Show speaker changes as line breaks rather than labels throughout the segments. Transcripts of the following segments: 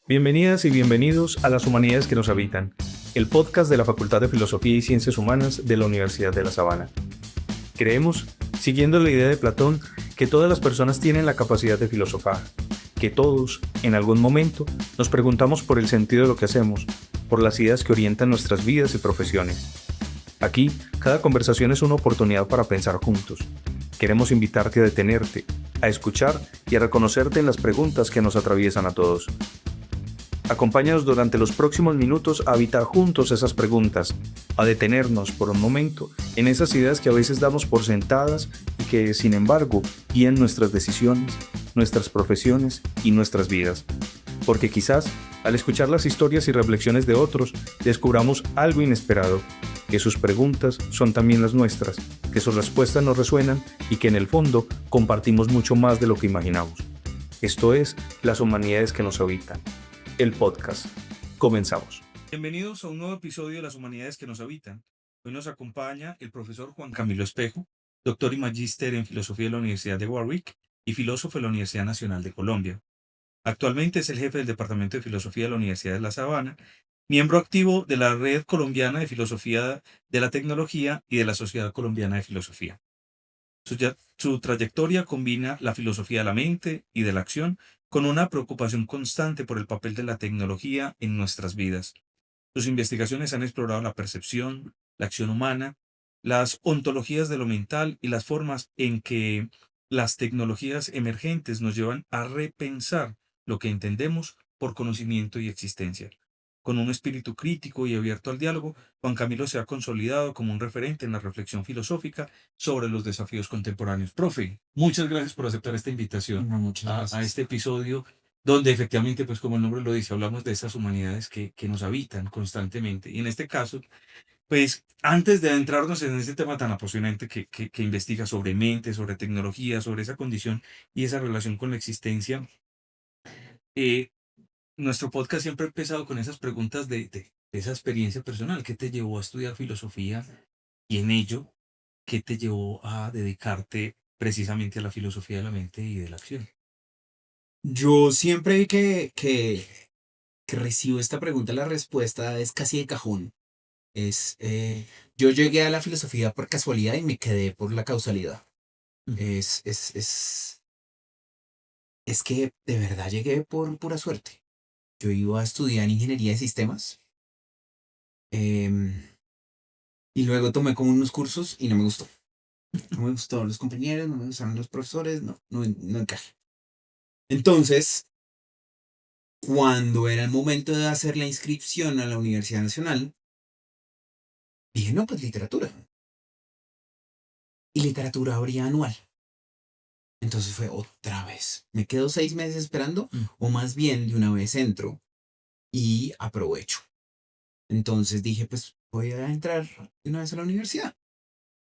Bienvenidas y bienvenidos a Las Humanidades que nos habitan, el podcast de la Facultad de Filosofía y Ciencias Humanas de la Universidad de La Sabana. Creemos, siguiendo la idea de Platón, que todas las personas tienen la capacidad de filosofar, que todos, en algún momento, nos preguntamos por el sentido de lo que hacemos, por las ideas que orientan nuestras vidas y profesiones. Aquí, cada conversación es una oportunidad para pensar juntos. Queremos invitarte a detenerte, a escuchar y a reconocerte en las preguntas que nos atraviesan a todos. Acompáñanos durante los próximos minutos a habitar juntos esas preguntas, a detenernos por un momento en esas ideas que a veces damos por sentadas y que, sin embargo, guían nuestras decisiones, nuestras profesiones y nuestras vidas. Porque quizás, al escuchar las historias y reflexiones de otros, descubramos algo inesperado, que sus preguntas son también las nuestras, que sus respuestas nos resuenan y que en el fondo compartimos mucho más de lo que imaginamos. Esto es Las Humanidades que nos habitan. El podcast. Comenzamos. Bienvenidos a un nuevo episodio de Las Humanidades que nos habitan. Hoy nos acompaña el profesor Juan Camilo Espejo, doctor y magíster en filosofía de la Universidad de Warwick y filósofo de la Universidad Nacional de Colombia. Actualmente es el jefe del Departamento de Filosofía de la Universidad de La Sabana, miembro activo de la Red Colombiana de Filosofía de la Tecnología y de la Sociedad Colombiana de Filosofía. Su trayectoria combina la filosofía de la mente y de la acción con una preocupación constante por el papel de la tecnología en nuestras vidas. Sus investigaciones han explorado la percepción, la acción humana, las ontologías de lo mental y las formas en que las tecnologías emergentes nos llevan a repensar lo que entendemos por conocimiento y existencia. Con un espíritu crítico y abierto al diálogo, Juan Camilo se ha consolidado como un referente en la reflexión filosófica sobre los desafíos contemporáneos. Profe, muchas gracias por aceptar esta invitación
Muchas
a
gracias.
este episodio donde efectivamente, pues como el nombre lo dice, hablamos de esas humanidades que nos habitan constantemente. Y en este caso, pues antes de adentrarnos en este tema tan apasionante que investiga sobre mente, sobre tecnología, sobre esa condición y esa relación con la existencia, eh, nuestro podcast siempre ha empezado con esas preguntas de esa experiencia personal. ¿Qué te llevó a estudiar filosofía? Y en ello, ¿qué te llevó a dedicarte precisamente a la filosofía de la mente y de la acción?
Yo siempre vi que recibo esta pregunta, la respuesta es casi de cajón. Es, yo llegué a la filosofía por casualidad y me quedé por la causalidad.
Ujú.
Es que de verdad llegué por pura suerte. Yo iba a estudiar ingeniería de sistemas em, y luego tomé como unos cursos y no me gustó. No me gustaron los compañeros, no me gustaron los profesores, no encajé. Entonces, cuando era el momento de hacer la inscripción a la Universidad Nacional, dije, no, pues literatura. Y literatura habría anual. Entonces fue otra vez. Me quedo 6 meses esperando,
Mm.
o más bien de una vez entro y aprovecho. Entonces dije, pues voy a entrar de una vez a la universidad.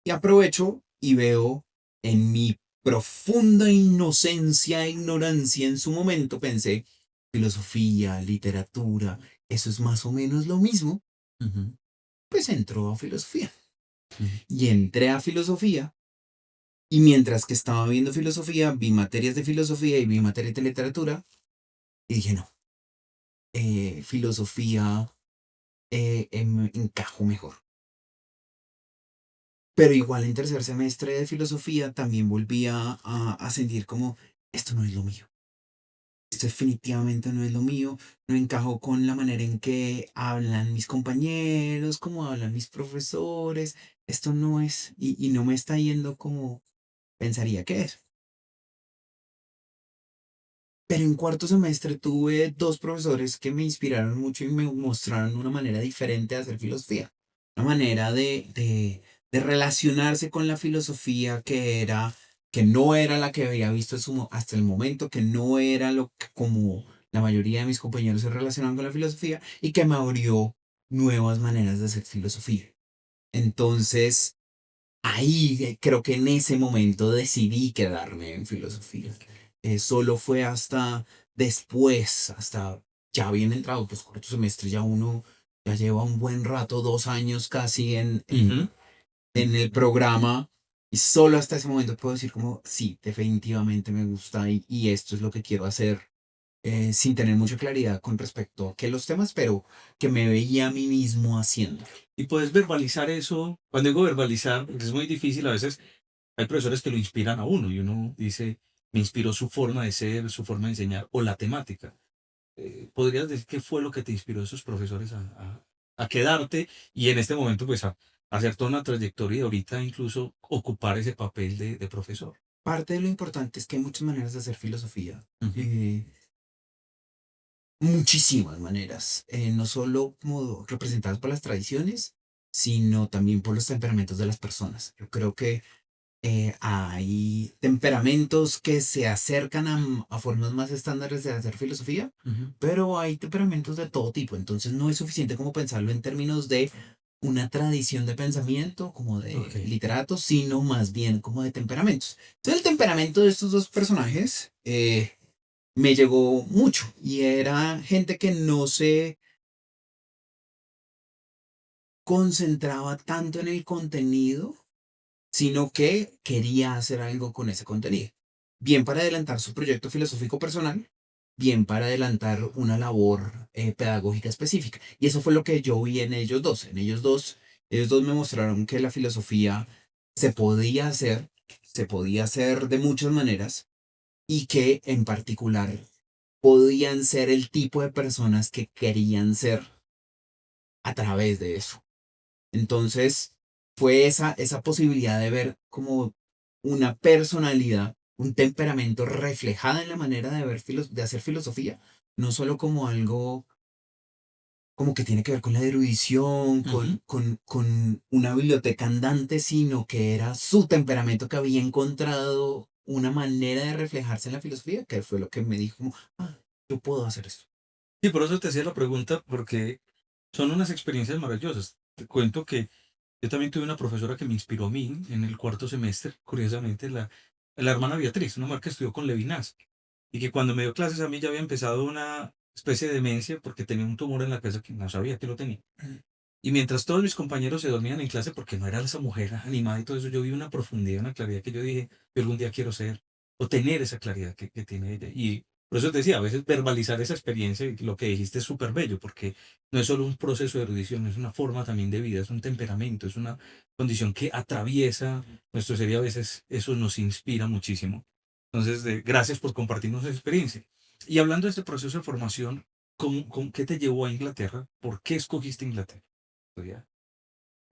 Y aprovecho y veo en mi profunda inocencia e ignorancia en su momento, pensé, filosofía, literatura, eso es más o menos lo mismo.
Ujú.
Pues entró a filosofía.
Ujú.
Y entré a filosofía. Y mientras que estaba viendo filosofía, vi materias de filosofía y vi materias de literatura. Y dije, no, filosofía encajo mejor. Pero igual en tercer semestre de filosofía también volví a sentir como, esto no es lo mío. Esto definitivamente no es lo mío. No encajo con la manera en que hablan mis compañeros, como hablan mis profesores. Esto no es, y no me está yendo como pensaría que es. Pero en cuarto semestre tuve dos profesores que me inspiraron mucho y me mostraron una manera diferente de hacer filosofía. Una manera de relacionarse con la filosofía que no era la que había visto hasta el momento, que no era lo que como la mayoría de mis compañeros se relacionaban con la filosofía y que me abrió nuevas maneras de hacer filosofía. Entonces, ahí creo que en ese momento decidí quedarme en filosofía. Solo fue hasta después, hasta ya bien entrado, pues cuarto semestre, ya uno ya lleva un buen rato, 2 años casi
Ujú.
en el programa. Y solo hasta ese momento puedo decir como, sí, definitivamente me gusta y esto es lo que quiero hacer sin tener mucha claridad con respecto a qué los temas, pero que me veía a mí mismo haciendo.
Y puedes verbalizar eso. Cuando digo verbalizar, porque es muy difícil, a veces hay profesores que lo inspiran a uno y uno dice, me inspiró su forma de ser, su forma de enseñar o la temática. ¿Podrías decir qué fue lo que te inspiró a esos profesores a quedarte y en este momento pues a hacer toda una trayectoria y ahorita incluso ocupar ese papel de profesor?
Parte de lo importante es que hay muchas maneras de hacer filosofía.
Ujú,
Muchísimas maneras, no solo como representadas por las tradiciones, sino también por los temperamentos de las personas. Yo creo que hay temperamentos que se acercan a formas más estándares de hacer filosofía,
ujú.
pero hay temperamentos de todo tipo, entonces no es suficiente como pensarlo en términos de una tradición de pensamiento, como
Ok.
de literatos, sino más bien como de temperamentos. Entonces el temperamento de estos dos personajes me llegó mucho y era gente que no se concentraba tanto en el contenido, sino que quería hacer algo con ese contenido. Bien para adelantar su proyecto filosófico personal, bien para adelantar una labor pedagógica específica. Y eso fue lo que yo vi en ellos dos. Ellos dos me mostraron que la filosofía se podía hacer, se podía hacer de muchas maneras y que en particular podían ser el tipo de personas que querían ser a través de eso. Entonces, fue esa posibilidad de ver como una personalidad, un temperamento reflejada en la manera de de hacer filosofía, no solo como algo como que tiene que ver con la erudición,
Ujú.
con una biblioteca andante, sino que era su temperamento que había encontrado una manera de reflejarse en la filosofía, que fue lo que me dijo, como, ah, yo puedo hacer esto.
Sí, por eso te hacía la pregunta, porque son unas experiencias maravillosas. Te cuento que yo también tuve una profesora que me inspiró a mí en el cuarto semestre, curiosamente, la hermana Beatriz, una mujer que estudió con Levinas, y que cuando me dio clases a mí ya había empezado una especie de demencia porque tenía un tumor en la cabeza que no sabía que lo tenía. Y mientras todos mis compañeros se dormían en clase porque no era esa mujer animada y todo eso, yo vi una profundidad, una claridad que yo dije, yo algún día quiero ser o tener esa claridad que tiene ella. Y por eso te decía, a veces verbalizar esa experiencia y lo que dijiste es súper bello, porque no es solo un proceso de erudición, es una forma también de vida, es un temperamento, es una condición que atraviesa nuestro ser y a veces eso nos inspira muchísimo. Entonces, gracias por compartirnos esa experiencia. Y hablando de este proceso de formación, ¿qué te llevó a Inglaterra? ¿Por qué escogiste Inglaterra? Estudiar?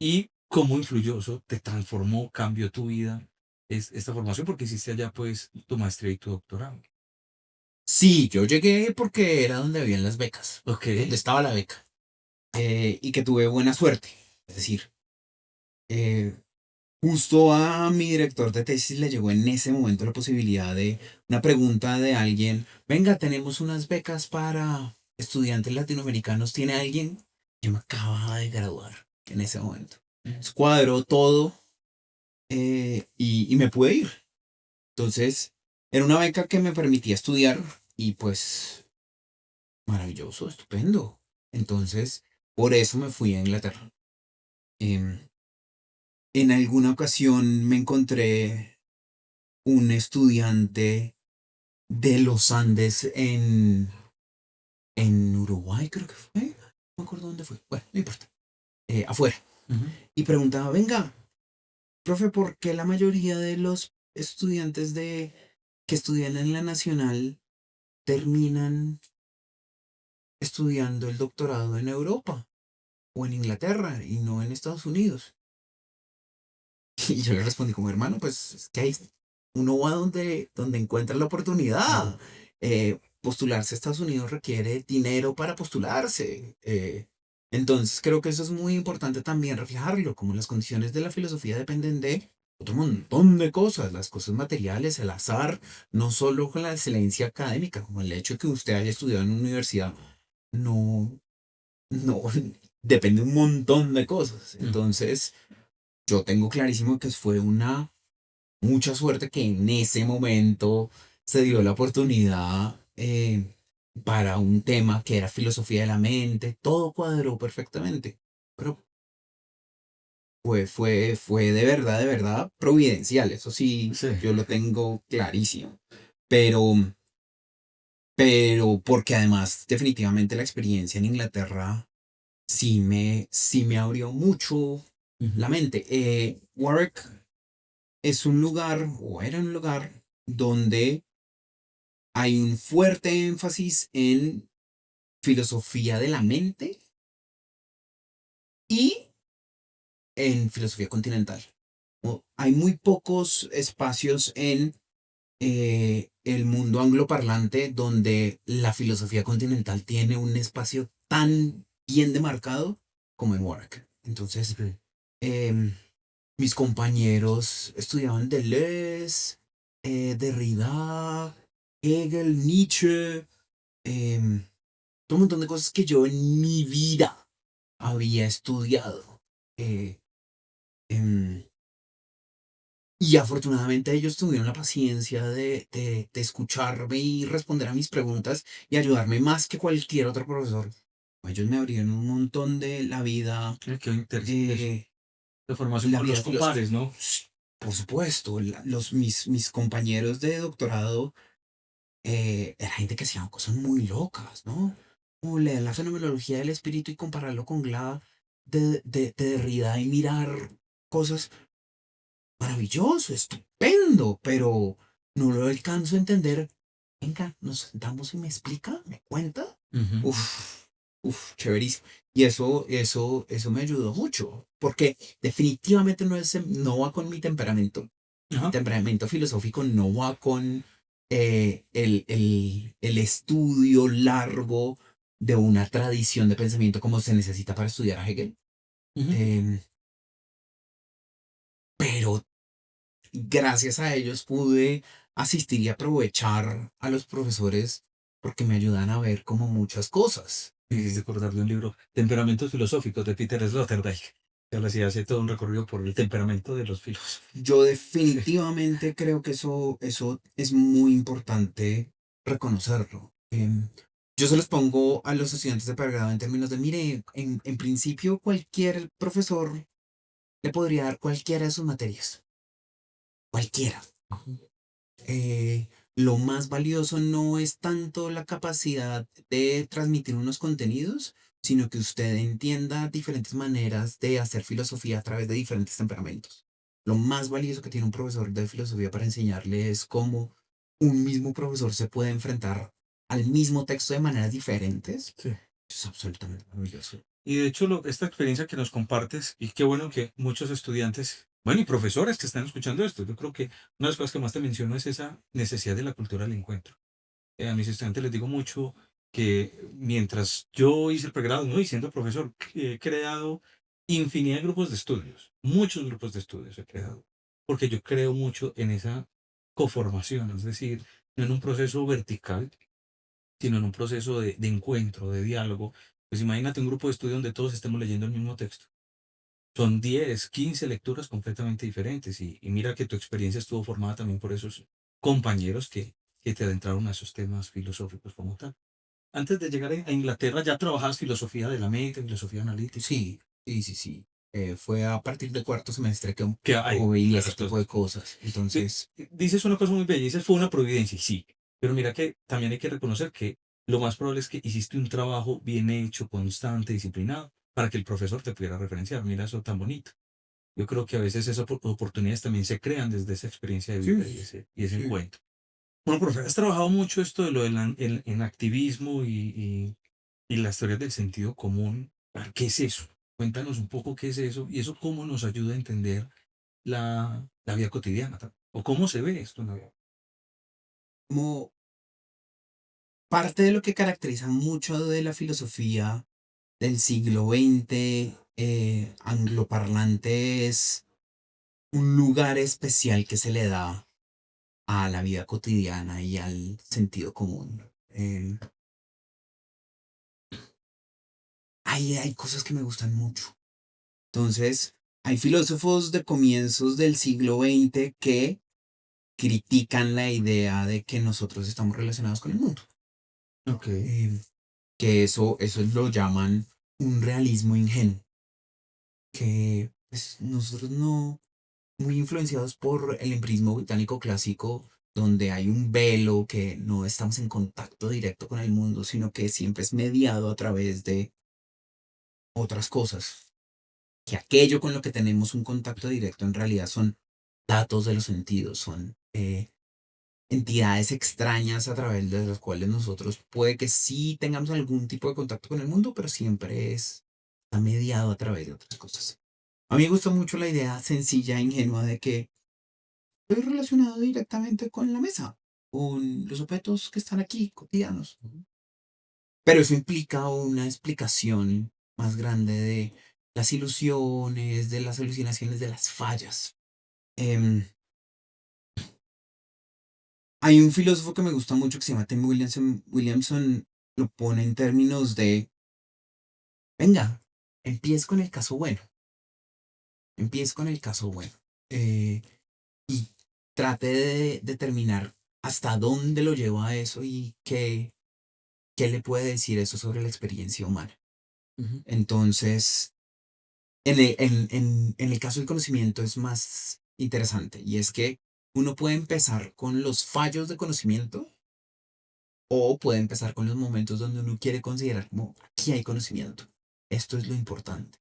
¿Y cómo influyó eso? ¿Te transformó, cambió tu vida esta formación? Porque hiciste allá pues tu maestría y tu doctorado.
Sí, yo llegué porque era donde habían las becas,
Ok.
donde estaba la beca, y que tuve buena suerte. Es decir, eh, justo a mi director de tesis le llegó en ese momento la posibilidad de una pregunta de alguien, venga, tenemos unas becas para estudiantes latinoamericanos, ¿tiene alguien? Yo me acababa de graduar en ese momento. Cuadró todo y me pude ir. Entonces, era una beca que me permitía estudiar y pues maravilloso, estupendo. Entonces, por eso me fui a Inglaterra. Em, en alguna ocasión me encontré un estudiante de los Andes en Uruguay, creo que fue. No me acuerdo dónde fue. Bueno, no importa. Afuera.
Ujú.
Y preguntaba, venga, profe, ¿por qué la mayoría de los estudiantes que estudian en la Nacional terminan estudiando el doctorado en Europa o en Inglaterra y no en Estados Unidos? Y yo le respondí como hermano, pues es que ahí uno va donde encuentra la oportunidad. Postularse a Estados Unidos requiere dinero para postularse. Entonces creo que eso es muy importante también reflejarlo, como las condiciones de la filosofía dependen de otro montón de cosas, las cosas materiales, el azar, no solo con la excelencia académica, como el hecho de que usted haya estudiado en una universidad, no, no, depende un montón de cosas.
Ujú.
Entonces, yo tengo clarísimo que fue una mucha suerte que en ese momento se dio la oportunidad para un tema que era filosofía de la mente, todo cuadró perfectamente, pero fue de verdad providencial, eso sí,
Sí.
yo lo tengo clarísimo, pero, pero porque además definitivamente la experiencia en Inglaterra sí me abrió mucho
Ujú.
la mente. Warwick es un lugar, o era un lugar, donde hay un fuerte énfasis en filosofía de la mente y en filosofía continental. Hay muy pocos espacios en el mundo angloparlante donde la filosofía continental tiene un espacio tan bien demarcado como en Warwick. Entonces,
Ok.
em, mis compañeros estudiaban Deleuze, Derrida, Hegel, Nietzsche, em, todo un montón de cosas que yo en mi vida había estudiado. Eh, em, y afortunadamente ellos tuvieron la paciencia de escucharme y responder a mis preguntas y ayudarme más que cualquier otro profesor. Ellos me abrieron un montón de
Qué interesante eso.
eh,
La formación
la
con
vida
los
filosófica.
compares, ¿no?
Por supuesto, mis compañeros de doctorado era gente que hacía cosas muy locas, ¿no? Como leer la fenomenología del espíritu y compararlo con la de Derrida y mirar cosas maravilloso, estupendo, pero no lo alcanzo a entender. Venga, nos sentamos y me explica, me cuenta.
Ujú, ujú.
Uf, uf, chéverísimo. Y eso me ayudó mucho, porque definitivamente no va con mi temperamento. Mi
Ajá.
temperamento filosófico no va con el estudio largo de una tradición de pensamiento como se necesita para estudiar a Hegel.
Ujú.
Em, pero gracias a ellos pude asistir y aprovechar a los profesores porque me ayudan a ver como muchas cosas.
Me hiciste acordar de un libro, Temperamentos filosóficos, de Peter Sloterdijk. Que habla así, hace todo un recorrido por el temperamento de los filósofos.
Yo
Sí.
definitivamente creo que eso es muy importante reconocerlo. Yo se los pongo a los estudiantes de pregrado en términos de, mire, en principio cualquier profesor le podría dar cualquiera de sus materias, cualquiera.
Ujú.
eh, lo más valioso no es tanto la capacidad de transmitir unos contenidos, sino que usted entienda diferentes maneras de hacer filosofía a través de diferentes temperamentos. Lo más valioso que tiene un profesor de filosofía para enseñarle es cómo un mismo profesor se puede enfrentar al mismo texto de maneras diferentes.
Sí.
Es absolutamente maravilloso.
Y de hecho, esta experiencia que nos compartes, y qué bueno que muchos estudiantes, bueno, y profesores que están escuchando esto, yo creo que una de las cosas que más te menciono es esa necesidad de la cultura del encuentro. A mis estudiantes les digo mucho que mientras yo hice el pregrado, ¿no? Y siendo profesor, he creado infinidad de grupos de estudios, muchos grupos de estudios he creado, porque yo creo mucho en esa coformación, es decir, no en un proceso vertical, sino en un proceso de encuentro, de diálogo. Pues imagínate un grupo de estudio donde todos estemos leyendo el mismo texto. Son 10, 15 lecturas completamente diferentes y mira que tu experiencia estuvo formada también por esos compañeros que te adentraron a esos temas filosóficos como tal. Antes de llegar a Inglaterra ya trabajabas filosofía de la mente, filosofía analítica,
Sí, sí, sí, sí. Fue a partir del cuarto semestre que
que hay
oí ese
muchas
tipo de
cosas.
cosas. Entonces,
Dices una cosa muy bella, dices fue una providencia, y sí, pero mira que también hay que reconocer que lo más probable es que hiciste un trabajo bien hecho, constante, disciplinado, para que el profesor te pudiera referenciar. Mira eso tan bonito. Yo creo que a veces esas oportunidades también se crean desde esa experiencia de
sí,
vida y ese
sí.
encuentro. Bueno, profe, has trabajado mucho esto de lo del en activismo y las teorías del sentido común. A ver, ¿qué es eso? Cuéntanos un poco qué es eso y eso cómo nos ayuda a entender la vida cotidiana o cómo se ve esto en la vida.
Como parte de lo que caracteriza mucho de la filosofía del siglo XX angloparlante es un lugar especial que se le da a la vida cotidiana y al sentido común. Hay cosas que me gustan mucho. Entonces, hay filósofos de comienzos del siglo XX que critican la idea de que nosotros estamos relacionados con el mundo.
Ok.
eh, que eso lo llaman un realismo ingenuo, que pues, nosotros no, muy influenciados por el empirismo británico clásico, donde hay un velo, que no estamos en contacto directo con el mundo, sino que siempre es mediado a través de otras cosas, que aquello con lo que tenemos un contacto directo en realidad son datos de los sentidos, son entidades extrañas a través de las cuales nosotros puede que sí tengamos algún tipo de contacto con el mundo, pero siempre está mediado a través de otras cosas. A mí me gusta mucho la idea sencilla e ingenua de que estoy relacionado directamente con la mesa, con los objetos que están aquí, cotidianos. Pero eso implica una explicación más grande de las ilusiones, de las alucinaciones, de las fallas. Em, Hay un filósofo que me gusta mucho que se llama Tim Williamson. Williamson lo pone en términos de, venga, empiece con el caso bueno, empiece con el caso bueno. eh, y trate de determinar hasta dónde lo lleva a eso y qué le puede decir eso sobre la experiencia humana.
Ujú.
Entonces, en el caso del conocimiento es más interesante y es que uno puede empezar con los fallos de conocimiento o puede empezar con los momentos donde uno quiere considerar como aquí hay conocimiento. Esto es lo importante.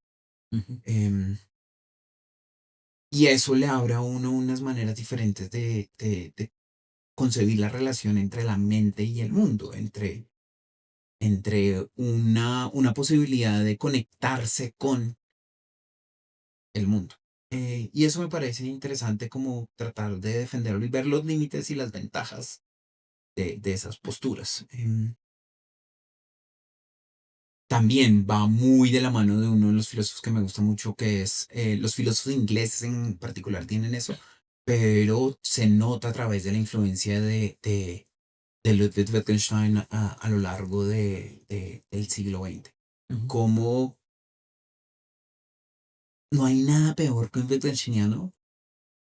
Ujú.
Em, y eso le abre a uno unas maneras diferentes de concebir la relación entre la mente y el mundo, entre una posibilidad de conectarse con el mundo. Y eso me parece interesante como tratar de defenderlo y ver los límites y las ventajas de esas posturas. También va muy de la mano de uno de los filósofos que me gusta mucho, que es los filósofos ingleses en particular tienen eso, pero se nota a través de la influencia de Ludwig Wittgenstein a lo largo del siglo XX.
Ujú.
Como no hay nada peor que un Wittgensteiniano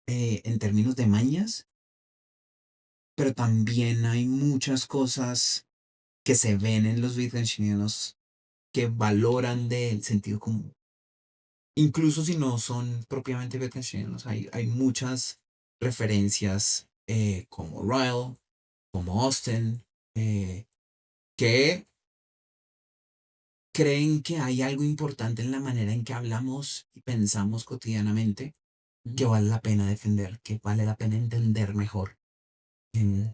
en términos de mañas, pero también hay muchas cosas que se ven en los Wittgensteinianos que valoran del sentido común. Incluso si no son propiamente Wittgensteinianos, hay muchas referencias como Ryle, como Austen, que creen que hay algo importante en la manera en que hablamos y pensamos cotidianamente que
Ujú.
vale la pena defender, que vale la pena entender mejor. Em,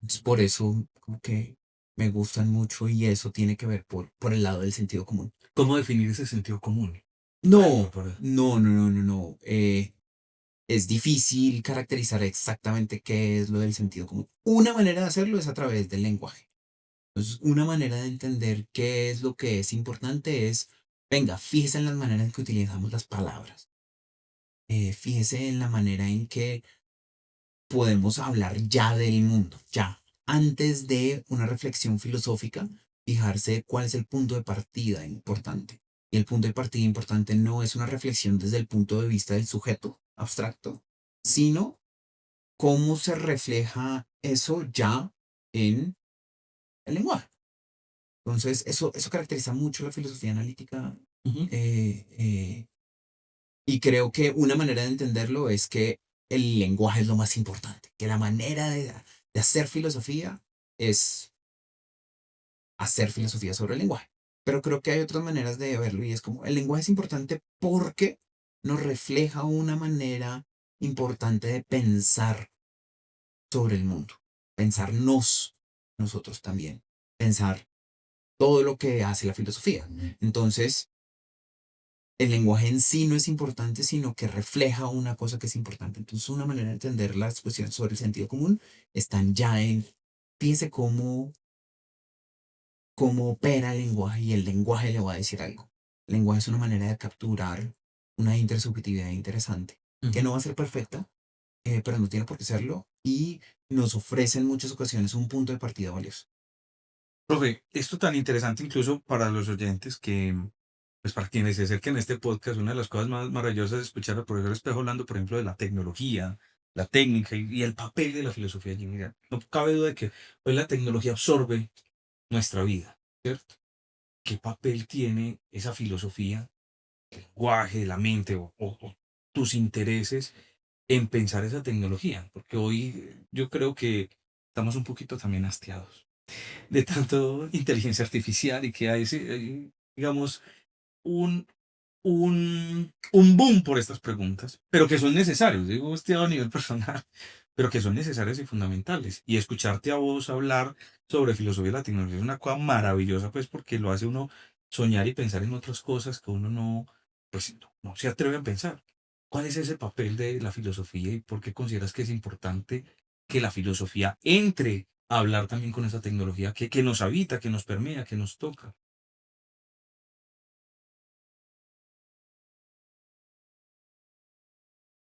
Es por eso como que me gustan mucho y eso tiene que ver por el lado del sentido común.
¿Cómo definir ese sentido común? Por ejemplo,
No,
para...
no, no, no, no, no. Es difícil caracterizar exactamente qué es lo del sentido común. Una manera de hacerlo es a través del lenguaje. Entonces, una manera de entender qué es lo que es importante es, venga, fíjese en las maneras en que utilizamos las palabras. Fíjese en la manera en que podemos hablar ya del mundo, ya, antes de una reflexión filosófica, fijarse cuál es el punto de partida importante. Y el punto de partida importante no es una reflexión desde el punto de vista del sujeto abstracto, sino cómo se refleja eso ya en el lenguaje. Entonces, eso caracteriza mucho la filosofía analítica
Ujú.
eh, eh, y creo que una manera de entenderlo es que el lenguaje es lo más importante, que la manera de hacer filosofía es hacer filosofía sobre el lenguaje. Pero creo que hay otras maneras de verlo y es como el lenguaje es importante porque nos refleja una manera importante de pensar sobre el mundo, pensarnos nosotros también, pensar todo lo que hace la filosofía. Entonces, el lenguaje en sí no es importante, sino que refleja una cosa que es importante. Entonces, una manera de entender las cuestiones sobre el sentido común están ya en, fíjese cómo opera el lenguaje y el lenguaje le va a decir algo. El lenguaje es una manera de capturar una intersubjetividad interesante, que
Ujú.
no va a ser perfecta, pero no tiene por qué serlo y nos ofrece en muchas ocasiones un punto de partida valioso.
Profe, esto tan interesante incluso para los oyentes que, pues para quienes se acerquen a este podcast, una de las cosas más maravillosas es escuchar al profesor Espejo hablando, por ejemplo, de la tecnología, la técnica y el papel de la filosofía allí. Mira, no cabe duda de que hoy la tecnología absorbe nuestra vida, ¿cierto? ¿Qué papel tiene esa filosofía, el lenguaje, la mente o tus intereses en pensar esa tecnología, porque hoy yo creo que estamos un poquito también hastiados de tanto inteligencia artificial y que hay, digamos, un, un boom por estas preguntas, pero que son necesarios, digo, este a nivel personal, pero que son necesarias y fundamentales. Y escucharte a vos hablar sobre filosofía de la tecnología es una cosa maravillosa, pues porque lo hace uno soñar y pensar en otras cosas que uno no, pues, no se atreve a pensar. ¿Cuál es ese papel de la filosofía y por qué consideras que es importante que la filosofía entre a hablar también con esa tecnología que nos habita, que nos permea, que nos toca?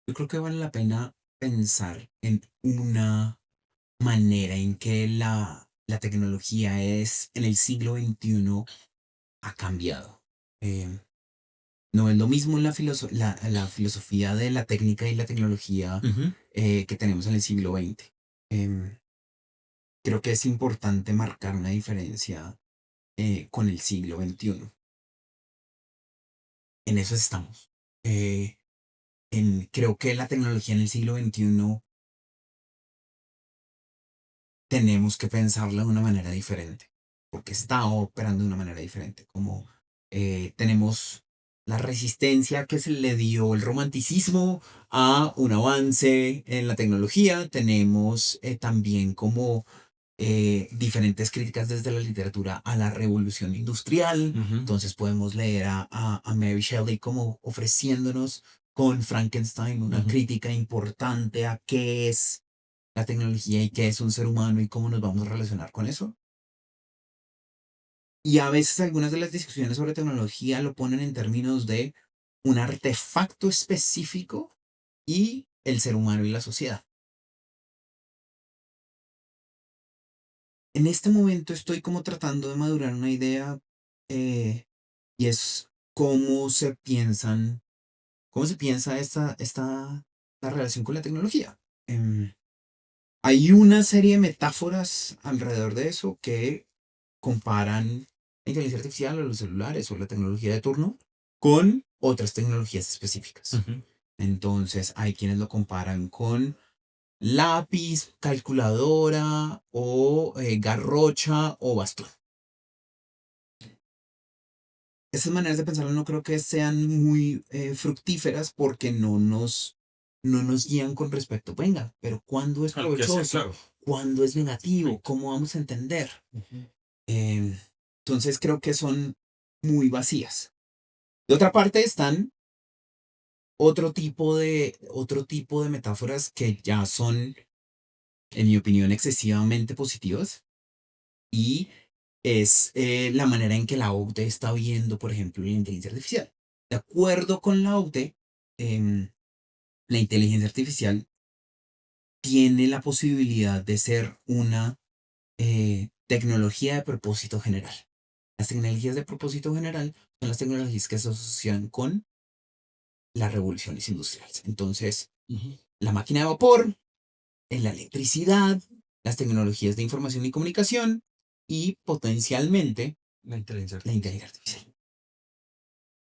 Yo creo que vale la pena pensar en una manera en que la tecnología es en el siglo XXI ha cambiado. Eh, no es lo mismo la filosofía de la técnica y la tecnología
Ujú.
que tenemos en el siglo XX. Em, Creo que es importante marcar una diferencia con el siglo XXI. En eso estamos. Eh, Creo que la tecnología en el siglo XXI tenemos que pensarla de una manera diferente, porque está operando de una manera diferente, como tenemos la resistencia que se le dio el romanticismo a un avance en la tecnología, tenemos también como diferentes críticas desde la literatura a la revolución industrial,
Ujú.
entonces podemos leer a Mary Shelley como ofreciéndonos con Frankenstein una
Ujú.
crítica importante a qué es la tecnología y qué es un ser humano y cómo nos vamos a relacionar con eso. Y a veces algunas de las discusiones sobre tecnología lo ponen en términos de un artefacto específico y el ser humano y la sociedad. En este momento estoy como tratando de madurar una idea eh, y es cómo se piensa la relación con la tecnología. Em, Hay una serie de metáforas alrededor de eso que comparan la inteligencia artificial o los celulares o la tecnología de turno con otras tecnologías específicas.
Ujú.
Entonces, hay quienes lo comparan con lápiz, calculadora o garrocha o bastón. Esas maneras de pensarlo no creo que sean muy fructíferas porque no nos guían con respecto, venga, pero ¿cuándo es
Claro, ¿qué hacer?
provechoso?
Claro.
¿Cuándo es negativo?
Perfecto.
¿Cómo vamos a entender?
Ujú.
Em, entonces creo que son muy vacías. De otra parte están otro tipo de metáforas que ya son, en mi opinión, excesivamente positivas y es la manera en que la OCDE está viendo, por ejemplo, la inteligencia artificial. De acuerdo con la OCDE, em, la inteligencia artificial tiene la posibilidad de ser una tecnología de propósito general. Las tecnologías de propósito general son las tecnologías que se asocian con las revoluciones industriales. Entonces,
Ujú.
la máquina de vapor, la electricidad, las tecnologías de información y comunicación y potencialmente
La inteligencia
la
artificial.
inteligencia artificial.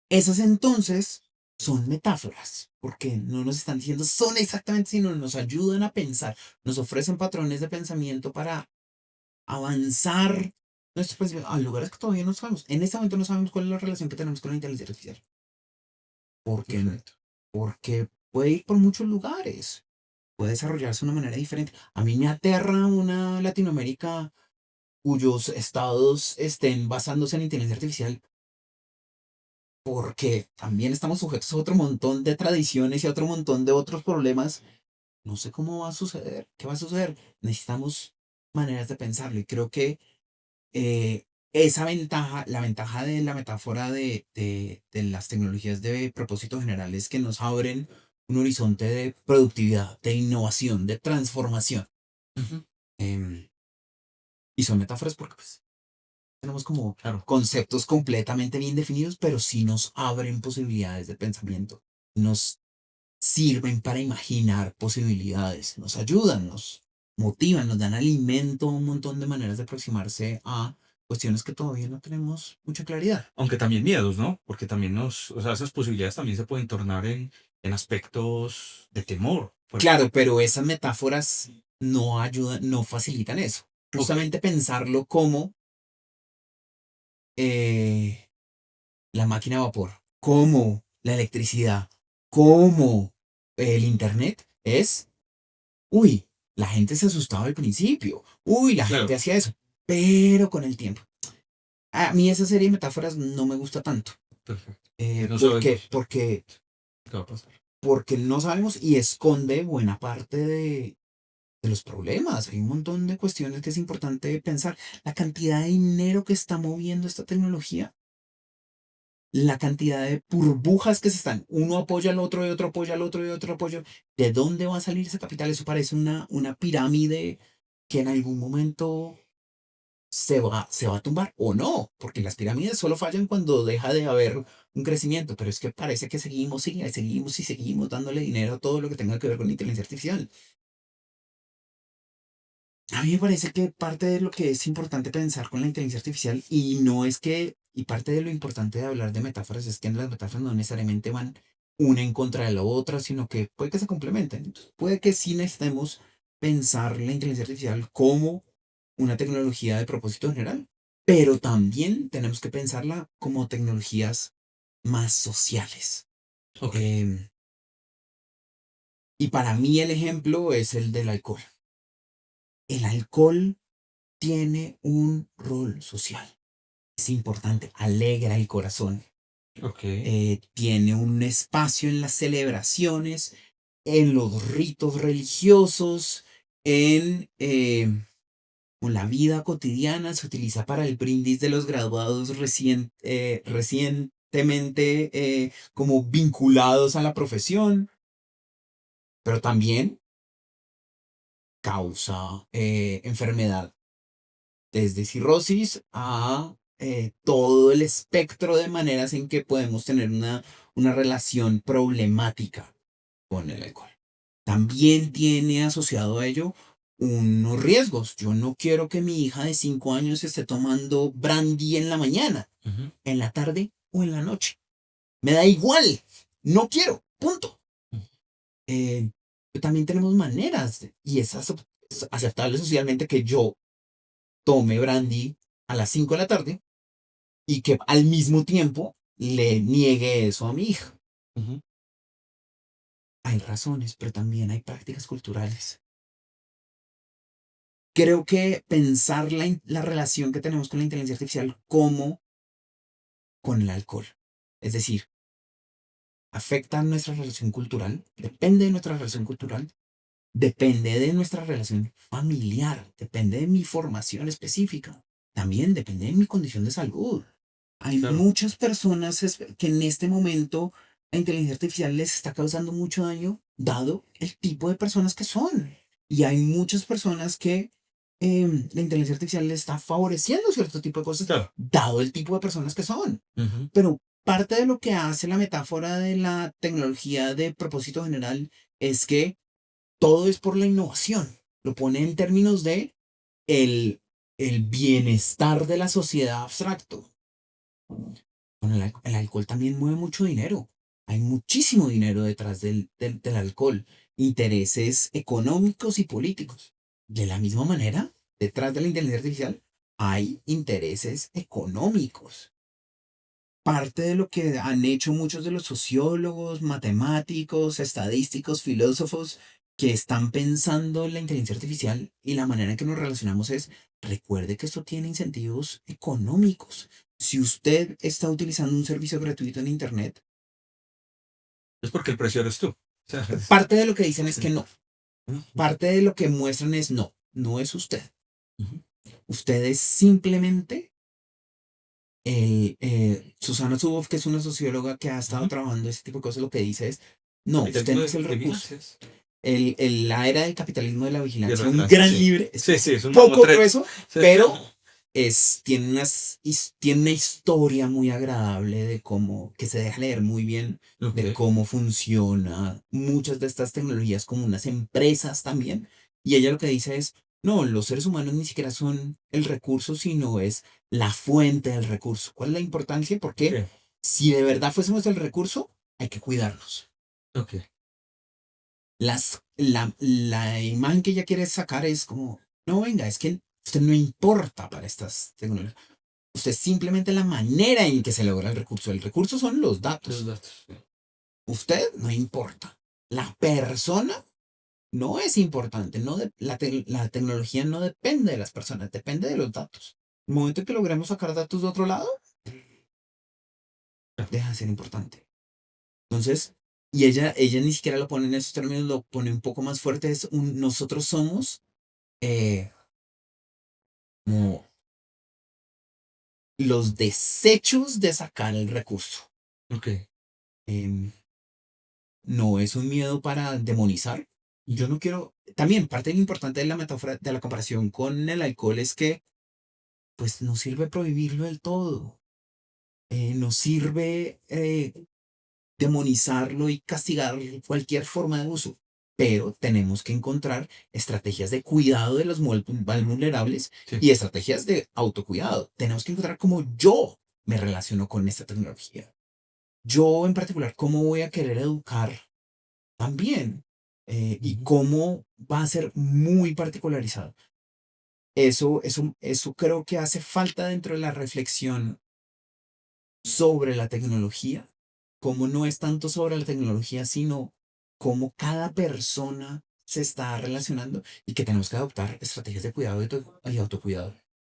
Esas entonces son metáforas, porque no nos están diciendo son exactamente, sino nos ayudan a pensar, nos ofrecen patrones de pensamiento para avanzar nuestro pensamiento a lugares que todavía no sabemos. En este momento no sabemos cuál es la relación que tenemos con la inteligencia artificial, porque,
Perfecto.
porque puede ir por muchos lugares, puede desarrollarse de una manera diferente. A mí me aterra una Latinoamérica cuyos estados estén basándose en inteligencia artificial porque también estamos sujetos a otro montón de tradiciones y a otro montón de otros problemas. No sé cómo va a suceder, qué va a suceder. Necesitamos maneras de pensarlo y creo que esa ventaja, la ventaja de la metáfora de las tecnologías de propósito general es que nos abren un horizonte de productividad, de innovación, de transformación.
Ujú.
Em, y son metáforas porque pues, tenemos como
Claro.
conceptos completamente bien definidos, pero sí nos abren posibilidades de pensamiento, nos sirven para imaginar posibilidades, nos ayudan, nos motivan, nos dan alimento a un montón de maneras de aproximarse a cuestiones que todavía no tenemos mucha claridad.
Aunque también miedos, ¿no? Porque también o sea, esas posibilidades también se pueden tornar en aspectos de temor.
Claro, pero esas metáforas no ayudan, no facilitan eso.
Ok,
Justamente pensarlo como eh, la máquina a vapor, como la electricidad, como el internet es, uy, la gente se asustaba al principio, uy, la gente
claro,
hacía eso, pero con el tiempo. A mí esa serie de metáforas no me gusta tanto.
perfecto. No
¿Por qué?
sabemos qué va a pasar.
Porque no sabemos y esconde buena parte de los problemas. Hay un montón de cuestiones que es importante pensar. La cantidad de dinero que está moviendo esta tecnología, la cantidad de burbujas que se están, uno apoya al otro y otro apoya al otro y otro apoya. ¿De dónde va a salir ese capital? Eso parece una pirámide que en algún momento se va a tumbar o no, porque las pirámides solo fallan cuando deja de haber un crecimiento, pero es que parece que seguimos y seguimos y seguimos dándole dinero a todo lo que tenga que ver con la inteligencia artificial. A mí me parece que parte de lo que es importante pensar con la inteligencia artificial, y no es que, y parte de lo importante de hablar de metáforas es que las metáforas no necesariamente van una en contra de la otra, sino que puede que se complementen. Entonces, puede que sí necesitemos pensar la inteligencia artificial como una tecnología de propósito general, pero también tenemos que pensarla como tecnologías más sociales.
Ok,
Em, y para mí el ejemplo es el del alcohol. El alcohol tiene un rol social. Es importante, alegra el corazón.
ok,
Tiene un espacio en las celebraciones, en los ritos religiosos, en la vida cotidiana. Se utiliza para el brindis de los graduados recientemente como vinculados a la profesión, pero también causa enfermedad desde cirrosis a todo el espectro de maneras en que podemos tener una relación problemática con el alcohol. También tiene asociado a ello unos riesgos. Yo no quiero que mi hija de 5 años esté tomando brandy en la mañana,
ujú,
en la tarde o en la noche. Me da igual. No quiero. Punto. Eh, también tenemos maneras y es aceptable socialmente que yo tome brandy a las 5 de la tarde y que al mismo tiempo le niegue eso a mi hija.
ujú.
Hay razones, pero también hay prácticas culturales. Creo que pensar la relación que tenemos con la inteligencia artificial como con el alcohol. Es decir, afecta nuestra relación cultural, depende de nuestra relación cultural, depende de nuestra relación familiar, depende de mi formación específica, también depende de mi condición de salud. Hay
Claro,
muchas personas que en este momento la inteligencia artificial les está causando mucho daño, dado el tipo de personas que son. Y hay muchas personas que la inteligencia artificial les está favoreciendo cierto tipo de cosas,
claro.
dado el tipo de personas que son.
Ujú,
Pero parte de lo que hace la metáfora de la tecnología de propósito general es que todo es por la innovación. Lo pone en términos de el, el bienestar de la sociedad abstracto. Bueno, el alcohol también mueve mucho dinero. Hay muchísimo dinero detrás del alcohol. Intereses económicos y políticos. De la misma manera, detrás de la inteligencia artificial hay intereses económicos. Parte de lo que han hecho muchos de los sociólogos, matemáticos, estadísticos, filósofos que están pensando en la inteligencia artificial y la manera en que nos relacionamos es, recuerde que esto tiene incentivos económicos. Si usted está utilizando un servicio gratuito en Internet,
es porque el precio eres tú. O sea,
parte de lo que dicen es que no.
ujú,
Parte de lo que muestran es no, no es usted.
ujú.
Usted es simplemente Susana Zuboff, que es una socióloga que ha estado
Ujú.
trabajando ese tipo de cosas, lo que dice es, no, usted
Capitalismo
no es el
de
recurso.
vigilancias.
La era del capitalismo de la
De
vigilancia, un
vigilancia,
gran
sí.
libro, es
Sí, sí, es un
poco
mamotreto.
grueso,
Sí,
pero tiene una historia muy agradable de cómo, que se deja leer muy bien, de
ok,
cómo funciona muchas de estas tecnologías como unas empresas también. Y ella lo que dice es, no, los seres humanos ni siquiera son el recurso, sino es la fuente del recurso. ¿Cuál es la importancia? Porque
Ok,
si de verdad fuésemos el recurso, hay que cuidarnos.
ok.
La imagen que ella quiere sacar es como, no, venga, es que usted no importa para estas tecnologías. Usted simplemente la manera en que se logra el recurso. El recurso son los
Los
datos.
datos. Sí.
Usted no importa. La persona no es importante. No la tecnología no depende de las personas, depende de los datos. El momento en que logremos sacar datos de otro lado, deja de ser importante. Entonces, y ella ni siquiera lo pone en esos términos, lo pone un poco más fuerte. Nosotros somos eh, como los desechos de sacar el recurso.
Ok.
Em, no es un miedo para demonizar. Yo no quiero. También parte importante de la metáfora, de la comparación con el alcohol es que, pues, no sirve prohibirlo del todo. No sirve demonizarlo y castigar cualquier forma de uso. Pero tenemos que encontrar estrategias de cuidado de los más vulnerables
Sí.
y estrategias de autocuidado. Tenemos que encontrar cómo yo me relaciono con esta tecnología. Yo en particular, cómo voy a querer educar también y
Ujú.
cómo va a ser muy particularizado. Eso creo que hace falta dentro de la reflexión sobre la tecnología, como no es tanto sobre la tecnología, sino cómo cada persona se está relacionando y que tenemos que adoptar estrategias de cuidado y autocuidado.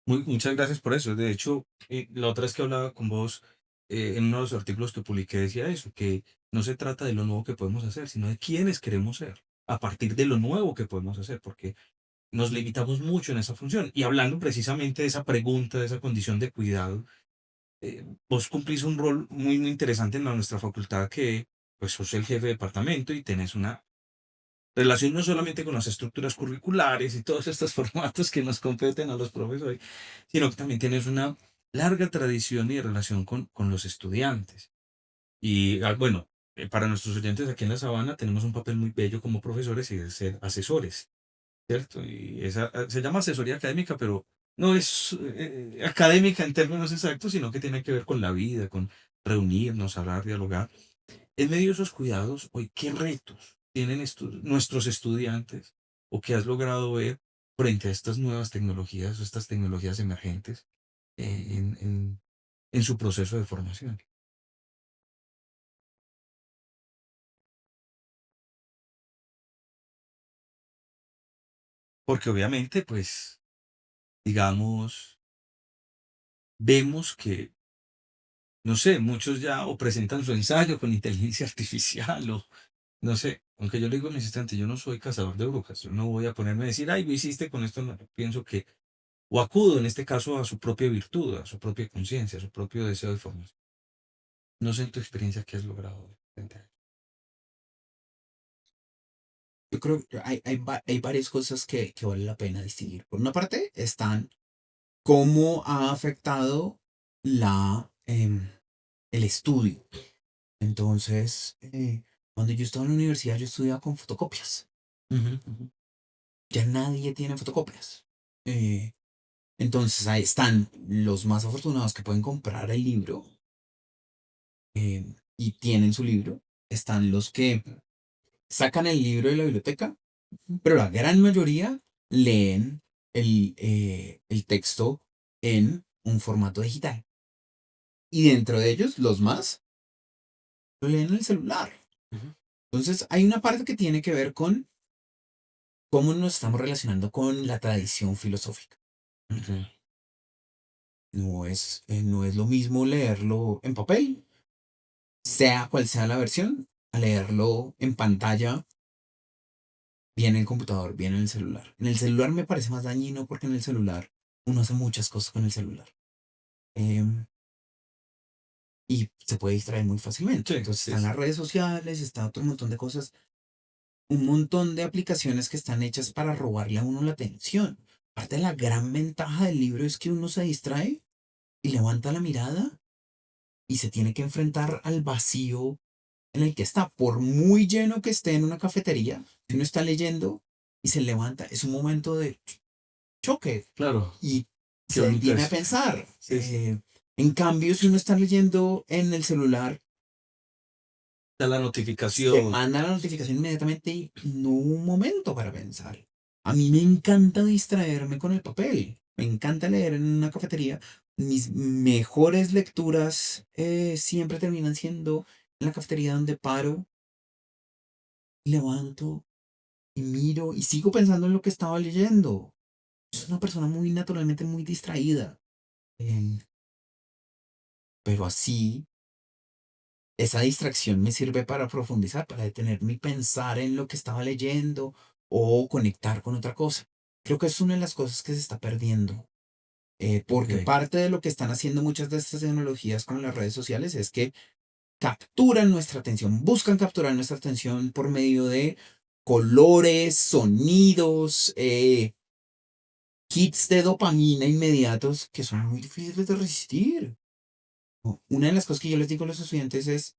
Muchas gracias por eso. De hecho, la otra vez que hablaba con vos, en uno de los artículos que publiqué decía eso, que no se trata de lo nuevo que podemos hacer, sino de quiénes queremos ser, a partir de lo nuevo que podemos hacer, porque nos limitamos mucho en esa función. Y hablando precisamente de esa pregunta, de esa condición de cuidado, vos cumplís un rol muy, muy interesante en nuestra facultad que, pues, sos el jefe de departamento y tenés una relación no solamente con las estructuras curriculares y todos estos formatos que nos competen a los profesores, sino que también tienes una larga tradición y relación con los estudiantes. Y bueno, para nuestros oyentes aquí en la Sabana tenemos un papel muy bello como profesores y es ser asesores, ¿cierto? Y esa se llama asesoría académica, pero no es académica en términos exactos, sino que tiene que ver con la vida, con reunirnos, hablar, dialogar. En medio de esos cuidados, hoy, ¿qué retos tienen nuestros estudiantes o qué has logrado ver frente a estas nuevas tecnologías o estas tecnologías emergentes en su proceso de formación? Porque obviamente, pues, digamos, vemos que, no sé, muchos ya o presentan su ensayo con inteligencia artificial o, no sé, aunque yo le digo a mis estudiantes, yo no soy cazador de brujas, yo no voy a ponerme a decir, ay, lo hiciste con esto, no, pienso que o acudo en este caso a su propia virtud, a su propia conciencia, a su propio deseo de formación. No sé en tu experiencia qué has logrado frente a ello.
Yo creo que hay varias cosas que vale la pena distinguir. Por una parte, están cómo ha afectado el estudio. Entonces, cuando yo estaba en la universidad, yo estudiaba con fotocopias.
Ujú, ujú.
Ya nadie tiene fotocopias. Eh, entonces, ahí están los más afortunados que pueden comprar el libro y tienen su libro. Están los que sacan el libro de la biblioteca, pero la gran mayoría leen el texto en un formato digital. Y dentro de ellos, los más lo leen en el celular.
Ujú.
Entonces, hay una parte que tiene que ver con cómo nos estamos relacionando con la tradición filosófica.
Ok.
No es lo mismo leerlo en papel, sea cual sea la versión, a leerlo en pantalla, bien en el computador, bien en el celular. En el celular me parece más dañino porque en el celular uno hace muchas cosas con el celular. em, y se puede distraer muy fácilmente.
Sí,
Entonces
sí,
están las
sí.
redes sociales, está otro montón de cosas, un montón de aplicaciones que están hechas para robarle a uno la atención. Parte de la gran ventaja del libro es que uno se distrae y levanta la mirada y se tiene que enfrentar al vacío en el que está. Por muy lleno que esté en una cafetería, si uno está leyendo y se levanta, es un momento de choque
Claro,
y
qué
se
bonito
detiene a
eso.
pensar.
Sí, sí.
En cambio, si uno está leyendo en el celular,
Da la
se
notificación.
manda la notificación inmediatamente y no hubo un momento para pensar. A mí me encanta distraerme con el papel. Me encanta leer en una cafetería. Mis mejores lecturas siempre terminan siendo en la cafetería donde paro, levanto y miro y sigo pensando en lo que estaba leyendo. Soy una persona muy naturalmente muy distraída. em, pero así, esa distracción me sirve para profundizar, para detenerme y pensar en lo que estaba leyendo o conectar con otra cosa. Creo que es una de las cosas que se está perdiendo, porque
Ok.
parte de lo que están haciendo muchas de estas tecnologías con las redes sociales es que capturan nuestra atención, buscan capturar nuestra atención por medio de colores, sonidos, hits de dopamina inmediatos que son muy difíciles de resistir. Una de las cosas que yo les digo a los estudiantes es,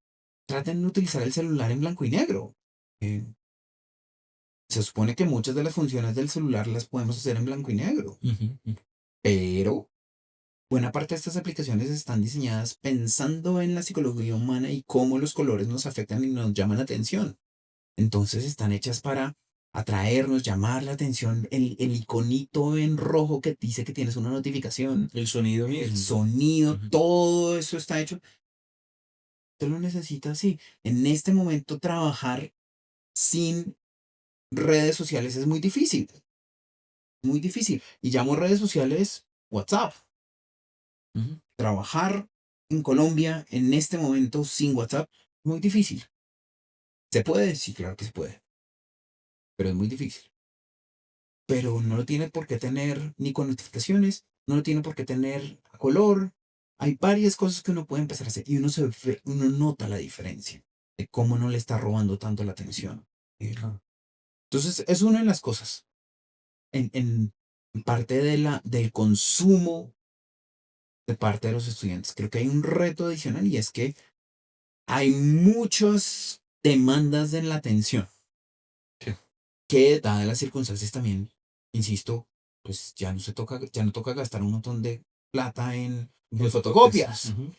traten de utilizar el celular en blanco y negro. Eh, Se supone que muchas de las funciones del celular las podemos hacer en blanco y negro,
Ujú, ujú.
pero buena parte de estas aplicaciones están diseñadas pensando en la psicología humana y cómo los colores nos afectan y nos llaman la atención. Entonces están hechas para atraernos, llamar la atención, el iconito en rojo que dice que tienes una notificación,
El sonido
el
mismo.
sonido,
Ujú.
todo eso está hecho. Tú lo necesitas, sí. En este momento trabajar sin redes sociales es muy difícil, muy difícil. Y llamo redes sociales WhatsApp.
Ujú.
Trabajar en Colombia en este momento sin WhatsApp es muy difícil. ¿Se puede? Sí, claro que se puede, pero es muy difícil. Pero no lo tiene por qué tener ni con notificaciones, no lo tiene por qué tener a color. Hay varias cosas que uno puede empezar a hacer y uno nota la diferencia de cómo no le está robando tanto la atención.
Claro.
Entonces, es una de las cosas. En parte del consumo de parte de los estudiantes, creo que hay un reto adicional y es que hay muchas demandas en la atención
Sí.
que, dadas las circunstancias también, insisto, pues ya no toca gastar un montón de plata en
Fotocopias.
fotocopias.
Ujú.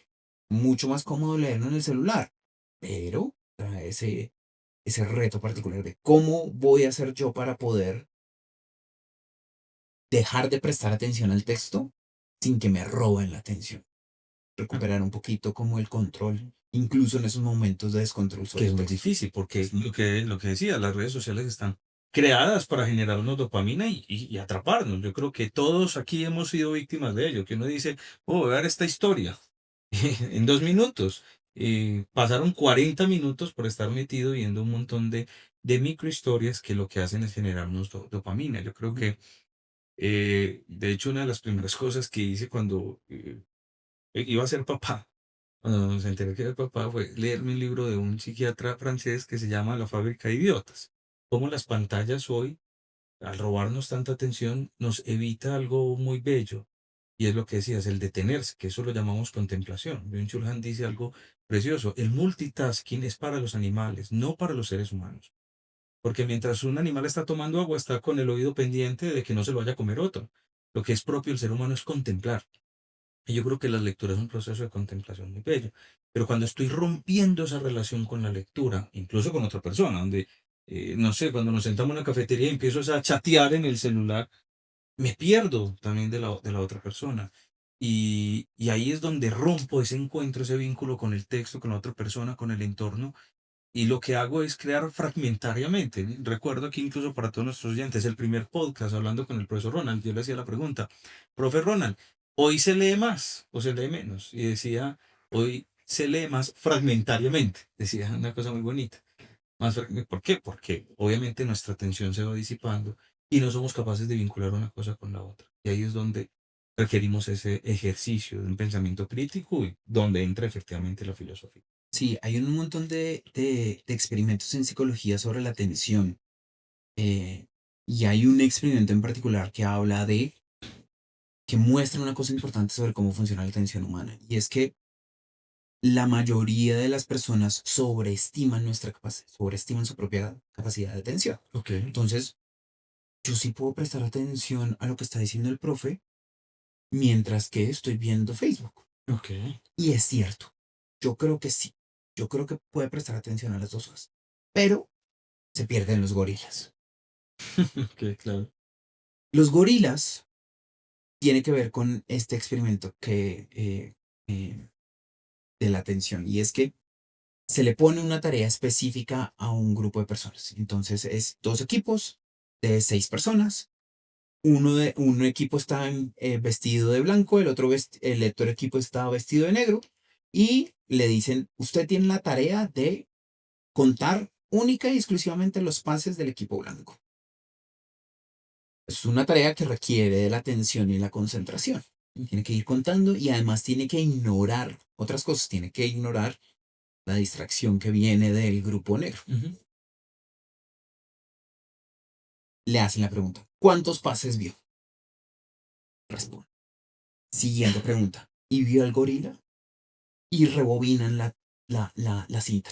Mucho más cómodo leerlo en el celular, pero trae ese reto particular de cómo voy a hacer yo para poder dejar de prestar atención al texto sin que me roben la atención. Recuperar un poquito como el control, incluso en esos momentos de descontrol
Que
sobre
es
el
muy
texto.
difícil, porque lo que decía, las redes sociales están creadas para generarnos dopamina y atraparnos. Yo creo que todos aquí hemos sido víctimas de ello, que uno dice, oh, voy a ver esta historia en 2 minutos. Pasaron 40 minutos por estar metido viendo un montón de microhistorias que lo que hacen es generarnos dopamina. Yo creo que, de hecho, una de las primeras cosas que hice cuando iba a ser papá, cuando nos enteré que era papá, fue leerme un libro de un psiquiatra francés que se llama La fábrica de idiotas. Cómo las pantallas hoy, al robarnos tanta atención, nos evita algo muy bello. Y es lo que decías, el detenerse, que eso lo llamamos contemplación. Byung-Chul Han dice algo precioso. El multitasking es para los animales, no para los seres humanos. Porque mientras un animal está tomando agua, está con el oído pendiente de que no se lo vaya a comer otro. Lo que es propio del ser humano es contemplar. Y yo creo que la lectura es un proceso de contemplación muy bello. Pero cuando estoy rompiendo esa relación con la lectura, incluso con otra persona, donde, no sé, cuando nos sentamos en una cafetería y empiezo a chatear en el celular, me pierdo también de la otra persona. Y ahí es donde rompo ese encuentro, ese vínculo con el texto, con la otra persona, con el entorno. Y lo que hago es crear fragmentariamente. Recuerdo que incluso para todos nuestros oyentes, el primer podcast hablando con el profesor Ronald, yo le hacía la pregunta, profe Ronald, ¿hoy se lee más o se lee menos? Y decía, hoy se lee más fragmentariamente. Decía una cosa muy bonita. ¿Por qué? Porque obviamente nuestra atención se va disipando y no somos capaces de vincular una cosa con la otra. Y ahí es donde requerimos ese ejercicio de un pensamiento crítico y donde entra efectivamente la filosofía.
Sí, hay un montón de experimentos en psicología sobre la atención. Y hay un experimento en particular que muestra una cosa importante sobre cómo funciona la atención humana. Y es que la mayoría de las personas sobreestiman sobreestiman su propia capacidad de atención.
Ok.
Entonces, yo sí puedo prestar atención a lo que está diciendo el profe mientras que estoy viendo Facebook.
Ok.
Y es cierto, yo creo que sí. Yo creo que puede prestar atención a las dos cosas. Pero se pierden los gorilas.
Ok, claro.
Los gorilas tiene que ver con este experimento de la atención. Y es que se le pone una tarea específica a un grupo de personas. Entonces es dos equipos de 6 personas. Un equipo está vestido de blanco, el otro equipo está vestido de negro y le dicen, usted tiene la tarea de contar única y exclusivamente los pases del equipo blanco. Es una tarea que requiere de la atención y la concentración. Tiene que ir contando y además tiene que ignorar otras cosas, tiene que ignorar la distracción que viene del grupo negro.
Ujú.
Le hacen la pregunta, ¿cuántos pases vio? Responde. Siguiente pregunta, ¿y vio al gorila? Y rebobinan la cinta.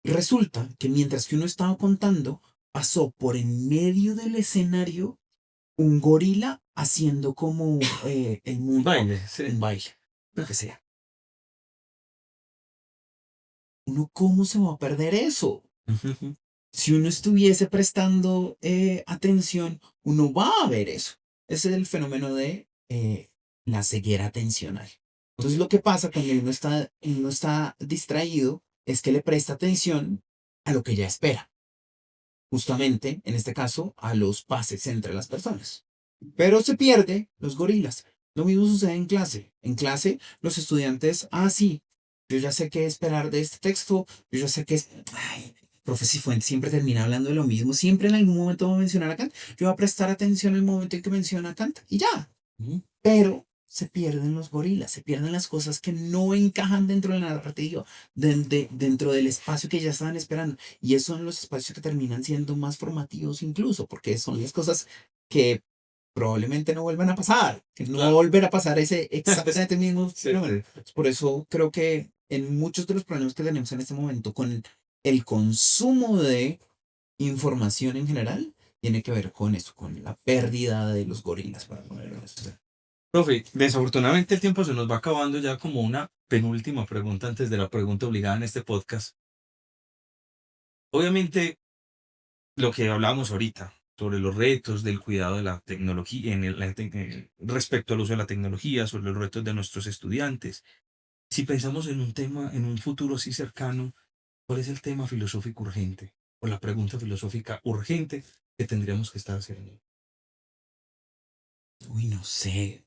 Resulta que mientras que uno estaba contando, pasó por en medio del escenario un gorila haciendo como el mundo,
Baile, sí.
un baile, lo que sea. ¿Uno cómo se va a perder eso?
Ujú.
Si uno estuviese prestando atención, uno va a ver eso. Ese es el fenómeno de la ceguera atencional. Entonces, lo que pasa cuando uno está distraído es que le presta atención a lo que ya espera. Justamente, en este caso, a los pases entre las personas. Pero se pierde los gorilas. Lo mismo sucede en clase. En clase, los estudiantes, sí, yo ya sé qué esperar de este texto, yo ya sé qué es. Ay, profe Cifuentes siempre termina hablando de lo mismo, siempre en algún momento va a mencionar a Kant. Yo voy a prestar atención en el momento en que menciona a Kant y ya. Pero se pierden los gorilas, se pierden las cosas que no encajan dentro de la narrativa, dentro del espacio que ya estaban esperando. Y esos son los espacios que terminan siendo más formativos incluso, porque son las cosas que probablemente no vuelvan a pasar, que no va a
Claro.
volver a pasar ese exactamente mismo
Sí.
fenómeno. Por eso creo que en muchos de los problemas que tenemos en este momento con el consumo de información en general, tiene que ver con eso, con la pérdida de los gorilas, para ponerlo así.
Profe, desafortunadamente el tiempo se nos va acabando ya como una penúltima pregunta antes de la pregunta obligada en este podcast. Obviamente, lo que hablábamos ahorita sobre los retos del cuidado de la tecnología, respecto al uso de la tecnología, sobre los retos de nuestros estudiantes. Si pensamos en un tema, en un futuro así cercano, ¿cuál es el tema filosófico urgente o la pregunta filosófica urgente que tendríamos que estar haciendo?
Uy, no sé.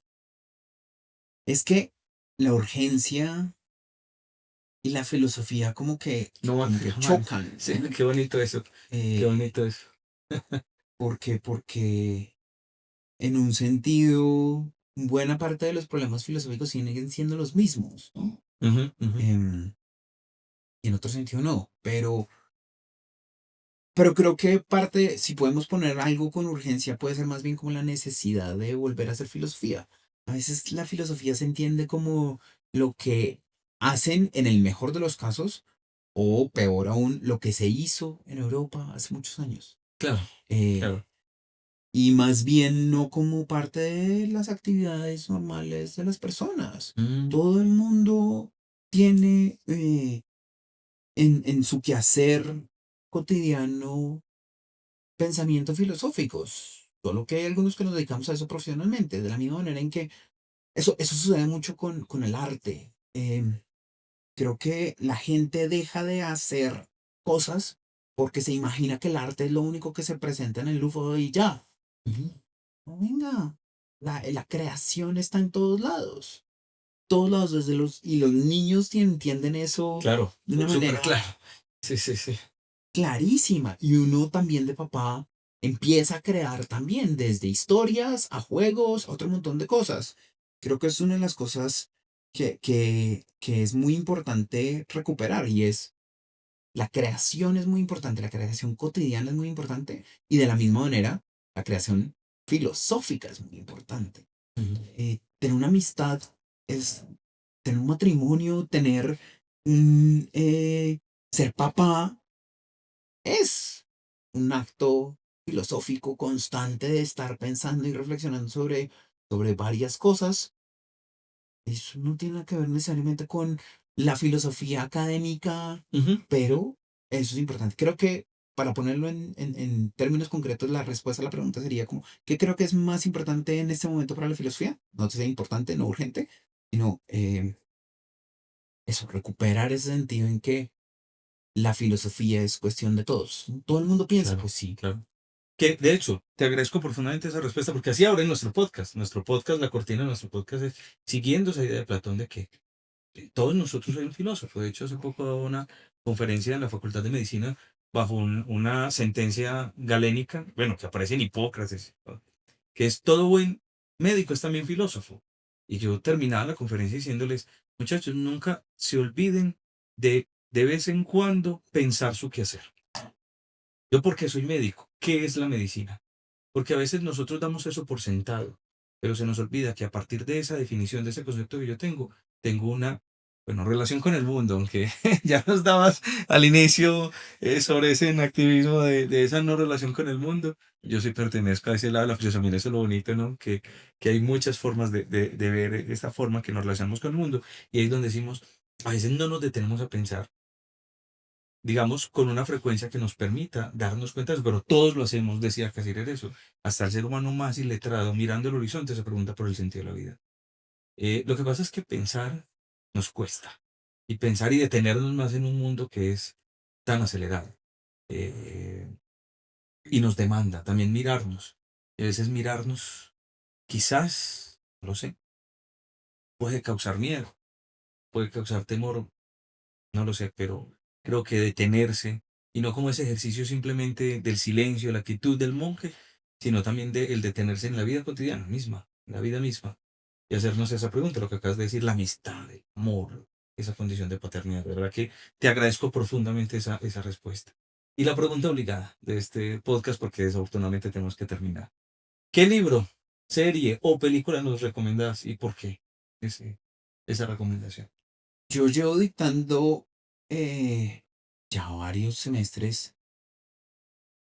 Es que la urgencia y la filosofía
No van
como
de
que
la mano.
chocan,
Sí,
¿no?
qué bonito eso, qué
Eh,
bonito eso.
porque en un sentido, buena parte de los problemas filosóficos siguen siendo los mismos, ¿no?
Ujú, ujú.
Y en otro sentido no, pero creo que parte, si podemos poner algo con urgencia, puede ser más bien como la necesidad de volver a hacer filosofía. A veces la filosofía se entiende como lo que hacen en el mejor de los casos, o peor aún, lo que se hizo en Europa hace muchos años.
Claro,
Eh,
claro.
y más bien no como parte de las actividades normales de las personas.
Mm,
Todo el mundo tiene en su quehacer cotidiano pensamientos filosóficos, solo que hay algunos que nos dedicamos a eso profesionalmente, de la misma manera en que eso sucede mucho con el arte. Creo que la gente deja de hacer cosas porque se imagina que el arte es lo único que se presenta en el Louvre y ya.
ujú.
No, venga, la creación está en todos lados, y los niños entienden eso
Claro,
de una
súper
manera
claro. Sí, sí, sí.
clarísima. Y uno también de papá empieza a crear también, desde historias a juegos, a otro montón de cosas. Creo que es una de las cosas que es muy importante recuperar y es la creación es muy importante, la creación cotidiana es muy importante y de la misma manera la creación filosófica es muy importante.
Ujú.
Tener una amistad es tener un matrimonio, ser papá es un acto filosófico constante de estar pensando y reflexionando sobre varias cosas. Eso no tiene nada que ver necesariamente con la filosofía académica,
Ujú.
pero eso es importante. Creo que para ponerlo en términos concretos, la respuesta a la pregunta sería como, ¿qué creo que es más importante en este momento para la filosofía? No sea importante, no urgente, sino eso, recuperar ese sentido en que la filosofía es cuestión de todos. Todo el mundo piensa,
Claro,
pues sí.
claro. Que de hecho, te agradezco profundamente esa respuesta, porque así abre nuestro podcast. Nuestro podcast, la cortina de nuestro podcast es siguiendo esa idea de Platón de que todos nosotros hay un filósofo. De hecho, hace poco daba una conferencia en la Facultad de Medicina bajo una sentencia galénica, bueno, que aparece en Hipócrates, ¿no? Que es todo buen médico es también filósofo. Y yo terminaba la conferencia diciéndoles, muchachos, nunca se olviden de vez en cuando pensar su quehacer. Yo porque soy médico, ¿qué es la medicina? Porque a veces nosotros damos eso por sentado, pero se nos olvida que a partir de esa definición, de ese concepto que yo tengo una, bueno, relación con el mundo, aunque ya nos dabas al inicio sobre ese activismo de esa no relación con el mundo. Yo sí pertenezco a ese lado de la filosofía, eso es lo bonito, ¿no? Que hay muchas formas de ver esta forma que nos relacionamos con el mundo, y ahí es donde decimos, a veces no nos detenemos a pensar, digamos, con una frecuencia que nos permita darnos cuenta, pero todos lo hacemos, decía Casirer eso. Hasta el ser humano más iletrado, mirando el horizonte, se pregunta por el sentido de la vida. Lo que pasa es que pensar nos cuesta, y pensar y detenernos más en un mundo que es tan acelerado, eh, y nos demanda también mirarnos. Y a veces mirarnos, quizás, no lo sé, puede causar miedo, puede causar temor, no lo sé, pero creo que detenerse, y no como ese ejercicio simplemente del silencio, la actitud del monje, sino también de el detenerse en la vida cotidiana misma, en la vida misma, y hacernos esa pregunta, lo que acabas de decir, la amistad, el amor, esa condición de paternidad. De verdad que te agradezco profundamente esa respuesta. Y la pregunta obligada de este podcast, porque desafortunadamente tenemos que terminar. ¿Qué libro, serie o película nos recomendás y por qué esa recomendación?
Yo llevo dictando ya varios semestres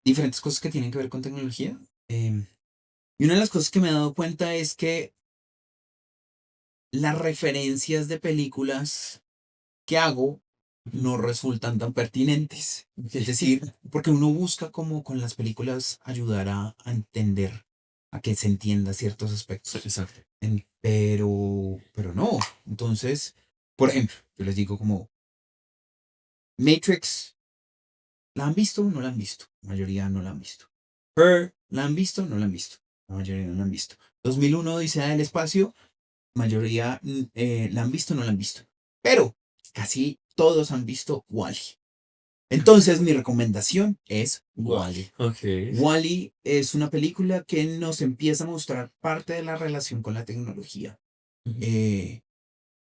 diferentes cosas que tienen que ver con tecnología. Y una de las cosas que me he dado cuenta es que las referencias de películas que hago no resultan tan pertinentes. Es decir, porque uno busca como con las películas ayudar a entender, a que se entienda ciertos
Sí,
aspectos.
exacto.
Pero no. Entonces, por ejemplo, yo les digo como Matrix, ¿la han visto o no la han visto? La mayoría no la han visto. Her, ¿la han visto o no la han visto? La mayoría no la han visto. 2001 Odisea del Espacio, mayoría la han visto o no la han visto. Pero casi todos han visto Wall-E. Entonces mi recomendación es Wall-E.
Ok.
Wall-E es una película que nos empieza a mostrar parte de la relación con la tecnología.
Ujú.
Eh,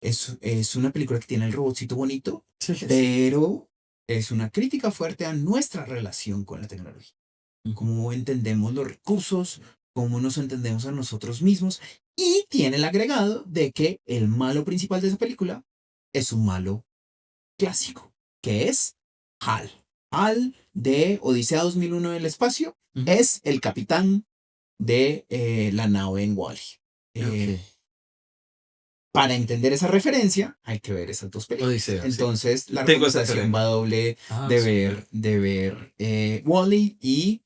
es una película que tiene el robotcito bonito,
Sí, sí.
pero es una crítica fuerte a nuestra relación con la tecnología.
Ujú.
Cómo entendemos los recursos, cómo nos entendemos a nosotros mismos, y tiene el agregado de que el malo principal de esa película es un malo clásico, que es HAL. HAL de Odisea 2001 del espacio
Ujú.
es el capitán de la nave en Wall-E.
Ok.
Para entender esa referencia, hay que ver esas dos películas.
Odisea, sí.
Entonces, la
Tengo esa
recomendación
tarea.
va doble
Ah,
de
súper.
ver Wall-E y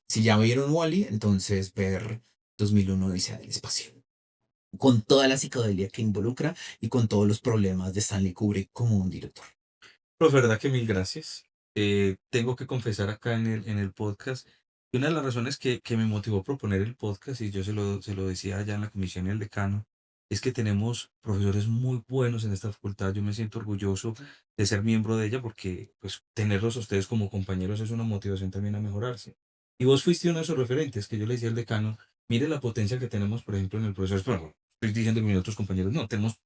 si ya vieron Wall-E, entonces ver 2001 Odisea del espacio. Con toda la psicodelia que involucra y con todos los problemas de Stanley Kubrick como un director.
Pues verdad que mil gracias. Tengo que confesar acá en el podcast que una de las razones que me motivó a proponer el podcast, y yo se lo decía allá en la comisión y el decano, es que tenemos profesores muy buenos en esta facultad. Yo me siento orgulloso de ser miembro de ella, porque pues tenerlos a ustedes como compañeros es una motivación también a mejorarse. Y vos fuiste uno de esos referentes que yo le decía al decano, mire la potencia que tenemos, por ejemplo, en el profesor. Bueno, estoy diciendo que mis otros compañeros no, tenemos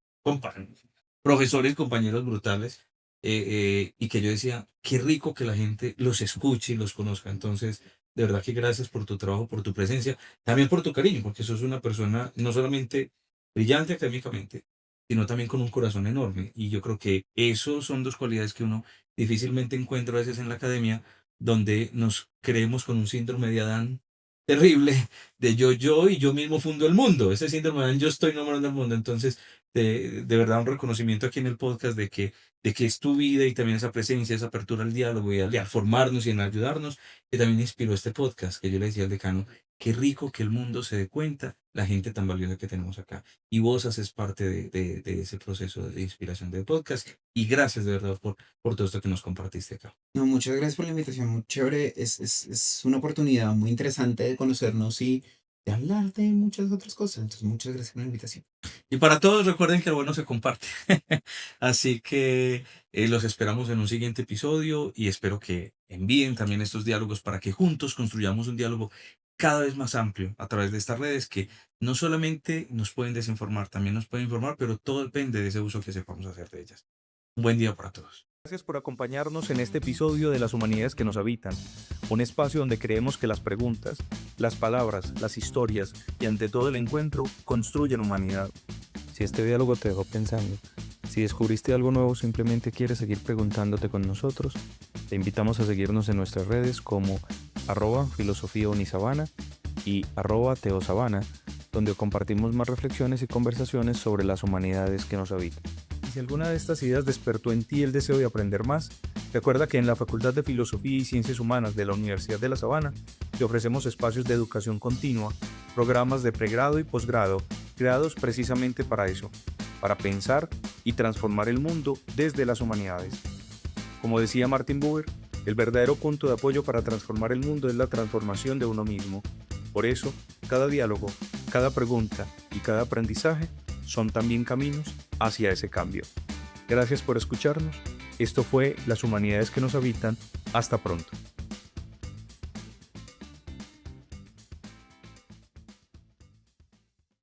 profesores, compañeros brutales, y que yo decía, qué rico que la gente los escuche y los conozca. Entonces, de verdad que gracias por tu trabajo, por tu presencia, también por tu cariño, porque sos una persona no solamente brillante académicamente, sino también con un corazón enorme. Y yo creo que esos son dos cualidades que uno difícilmente encuentra a veces en la academia, donde nos creemos con un síndrome de Adán terrible, de yo y yo mismo fundo el mundo. Ese síndrome de Adán, yo estoy nombrando el mundo. Entonces, de verdad, un reconocimiento aquí en el podcast de que es tu vida y también esa presencia, esa apertura al diálogo y a formarnos y en ayudarnos, que también inspiró este podcast, que yo le decía al decano, qué rico que el mundo se dé cuenta la gente tan valiosa que tenemos acá. Y vos haces parte de ese proceso de inspiración del podcast. Y gracias de verdad por todo esto que nos compartiste acá.
No, muchas gracias por la invitación, muy chévere. Es una oportunidad muy interesante de conocernos y de hablar de muchas otras cosas. Entonces, muchas gracias por la invitación.
Y para todos recuerden que lo bueno se comparte. Así que los esperamos en un siguiente episodio y espero que envíen también estos diálogos para que juntos construyamos un diálogo cada vez más amplio a través de estas redes que no solamente nos pueden desinformar, también nos pueden informar, pero todo depende de ese uso que sepamos hacer de ellas. Un buen día para todos.
Gracias por acompañarnos en este episodio de Las Humanidades que nos habitan, un espacio donde creemos que las preguntas, las palabras, las historias y ante todo el encuentro construyen humanidad. Si este diálogo te dejó pensando, si descubriste algo nuevo o simplemente quieres seguir preguntándote con nosotros, te invitamos a seguirnos en nuestras redes como @filosofíaunizabana y @teosabana, donde compartimos más reflexiones y conversaciones sobre las humanidades que nos habitan. Y si alguna de estas ideas despertó en ti el deseo de aprender más, recuerda que en la Facultad de Filosofía y Ciencias Humanas de la Universidad de La Sabana te ofrecemos espacios de educación continua, programas de pregrado y posgrado creados precisamente para eso, para pensar y transformar el mundo desde las humanidades. Como decía Martin Buber, el verdadero punto de apoyo para transformar el mundo es la transformación de uno mismo. Por eso, cada diálogo, cada pregunta y cada aprendizaje son también caminos hacia ese cambio. Gracias por escucharnos. Esto fue Las Humanidades que nos habitan. Hasta pronto.